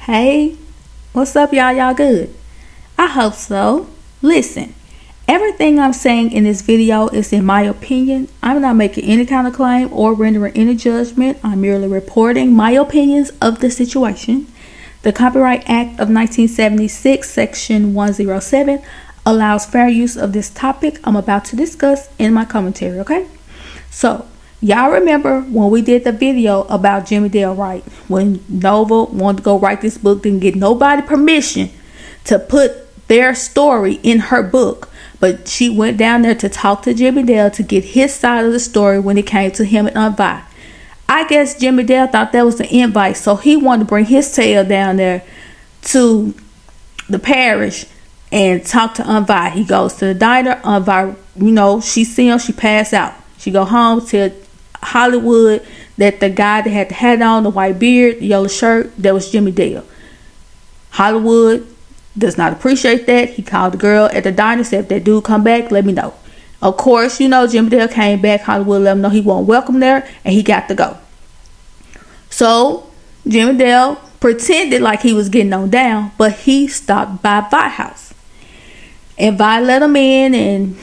Hey, what's up, y'all? Y'all good? I hope so. Listen, everything I'm saying in this video is in my opinion. I'm not making any kind of claim or rendering any judgment. I'm merely reporting my opinions of the situation. The Copyright Act of 1976, Section 107, allows fair use of this topic I'm about to discuss in my commentary, okay? So, y'all remember when we did the video about Jimmy Dale, right? When Nova wanted to go write this book, didn't get nobody permission to put their story in her book. But she went down there to talk to Jimmy Dale to get his side of the story when it came to him and Aunt Vi. I guess Jimmy Dale thought that was an invite, so he wanted to bring his tail down there to the parish and talk to Aunt Vi. He goes to the diner. Aunt Vi, she see him, she pass out. She go home, tell Hollywood that the guy that had the hat on, the white beard, the yellow shirt, that was Jimmy Dale. Hollywood does not appreciate that. He called the girl at the diner, said, if that dude come back, let me know. Of course, Jimmy Dale came back. Hollywood let him know he wasn't welcome there, and he got to go. So Jimmy Dale pretended like he was getting on down, but he stopped by Vi house, and Vi let him in, and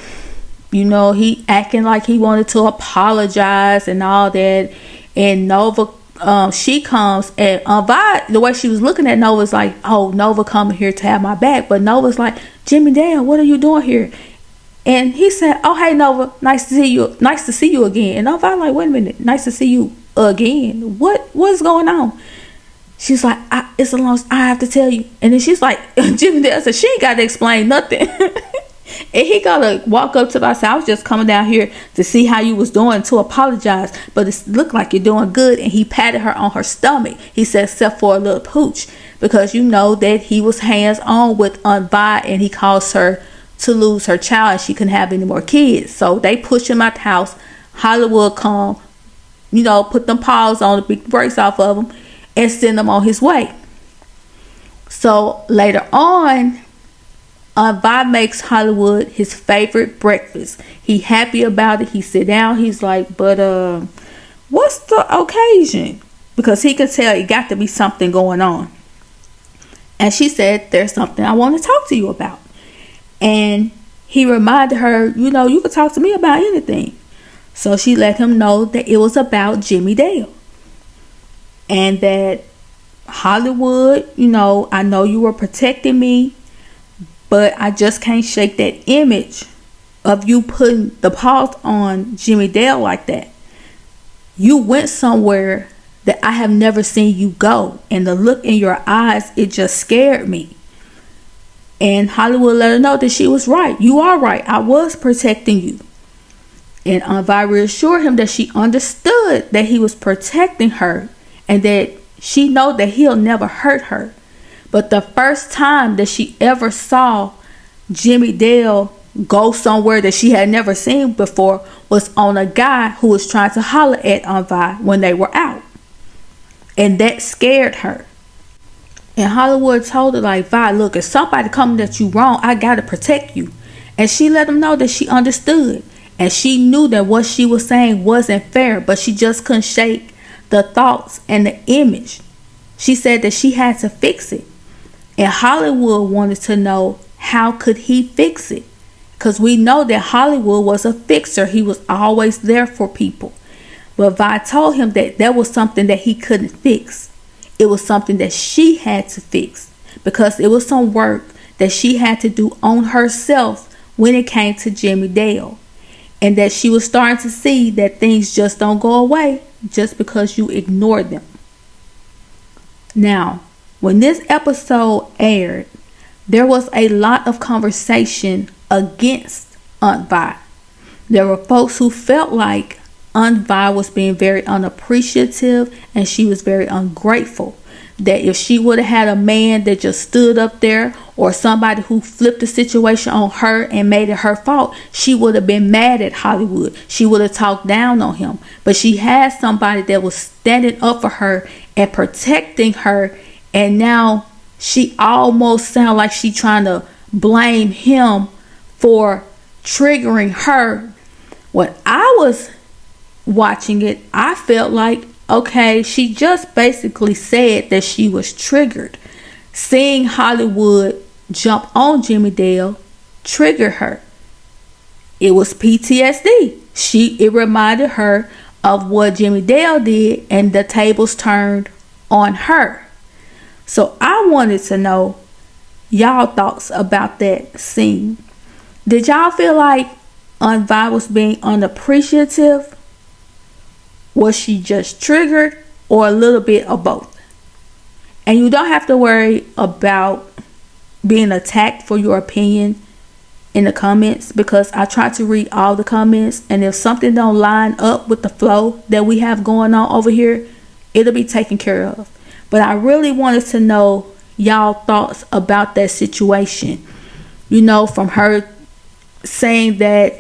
he acting like he wanted to apologize and all that. And Nova, she comes, and Vi, the way she was looking at Nova, was like, oh, Nova coming here to have my back. But Nova's like, Jimmy Dale, what are you doing here? And he said, oh, hey, Nova, nice to see you again. And Nova like, wait a minute, nice to see you again. What's going on? She's like, it's a long, I have to tell you. And then she's like, Jimmy Dale said, she ain't got to explain nothing. And he gotta walk up to my side. I was just coming down here to see how you was doing, to apologize, but it looked like you're doing good. And he patted her on her stomach. He said, except for a little pooch, because that he was hands on with Aunt Vi, and he caused her to lose her child, and she couldn't have any more kids. So they pushed him out the house. Hollywood come, put them paws on, the big brakes off of him, and send him on his way. So later on, Aunt Vi makes Hollywood his favorite breakfast. He happy about it. He sit down. He's like, but what's the occasion? Because he could tell it got to be something going on. And she said, there's something I want to talk to you about. And he reminded her, you could talk to me about anything. So she let him know that it was about Jimmy Dale. And that Hollywood, I know you were protecting me, but I just can't shake that image of you putting the paws on Jimmy Dale like that. You went somewhere that I have never seen you go, and the look in your eyes, it just scared me. And Hollywood let her know that she was right. You are right. I was protecting you. And Aunt Vi reassured him that she understood that he was protecting her, and that she know that he'll never hurt her. But the first time that she ever saw Jimmy Dale go somewhere that she had never seen before was on a guy who was trying to holler at Aunt Vi when they were out. And that scared her. And Hollywood told her, like, Vi, look, if somebody coming at you wrong, I got to protect you. And she let him know that she understood. And she knew that what she was saying wasn't fair, but she just couldn't shake the thoughts and the image. She said that she had to fix it. And Hollywood wanted to know, how could he fix it? Because we know that Hollywood was a fixer. He was always there for people. But Vi told him that there was something that he couldn't fix. It was something that she had to fix, because it was some work that she had to do on herself when it came to Jimmy Dale. And that she was starting to see that things just don't go away just because you ignore them. Now, when this episode aired, there was a lot of conversation against Aunt Vi. There were folks who felt like Aunt Vi was being very unappreciative, and she was very ungrateful. That if she would have had a man that just stood up there, or somebody who flipped the situation on her and made it her fault, she would have been mad at Hollywood. She would have talked down on him. But she had somebody that was standing up for her and protecting her. And now she almost sounds like she trying to blame him for triggering her. When I was watching it, I felt like, okay, she just basically said that she was triggered. Seeing Hollywood jump on Jimmy Dale triggered her. It was PTSD. It reminded her of what Jimmy Dale did, and the tables turned on her. So I wanted to know y'all thoughts about that scene. Did y'all feel like Aunt Vi was being unappreciative? Was she just triggered, or a little bit of both? And you don't have to worry about being attacked for your opinion in the comments, because I try to read all the comments, and if something don't line up with the flow that we have going on over here, it'll be taken care of. But I really wanted to know y'all thoughts about that situation. You know, from her saying that,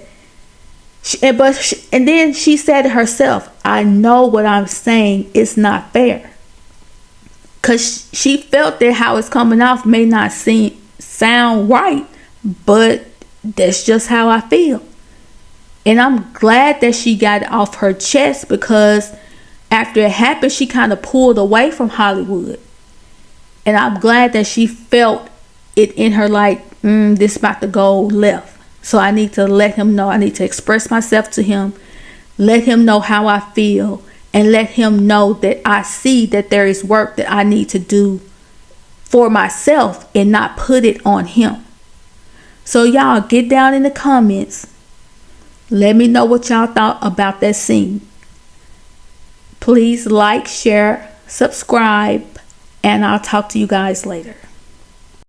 and then she said it herself, I know what I'm saying is not fair. Because she felt that how it's coming off may not sound right, but that's just how I feel. And I'm glad that she got it off her chest, because after it happened, she kind of pulled away from Hollywood. And I'm glad that she felt it in her, like, this about to go left. So I need to let him know. I need to express myself to him, let him know how I feel, and let him know that I see that there is work that I need to do for myself and not put it on him. So y'all get down in the comments. Let me know what y'all thought about that scene. Please like, share, subscribe, and I'll talk to you guys later.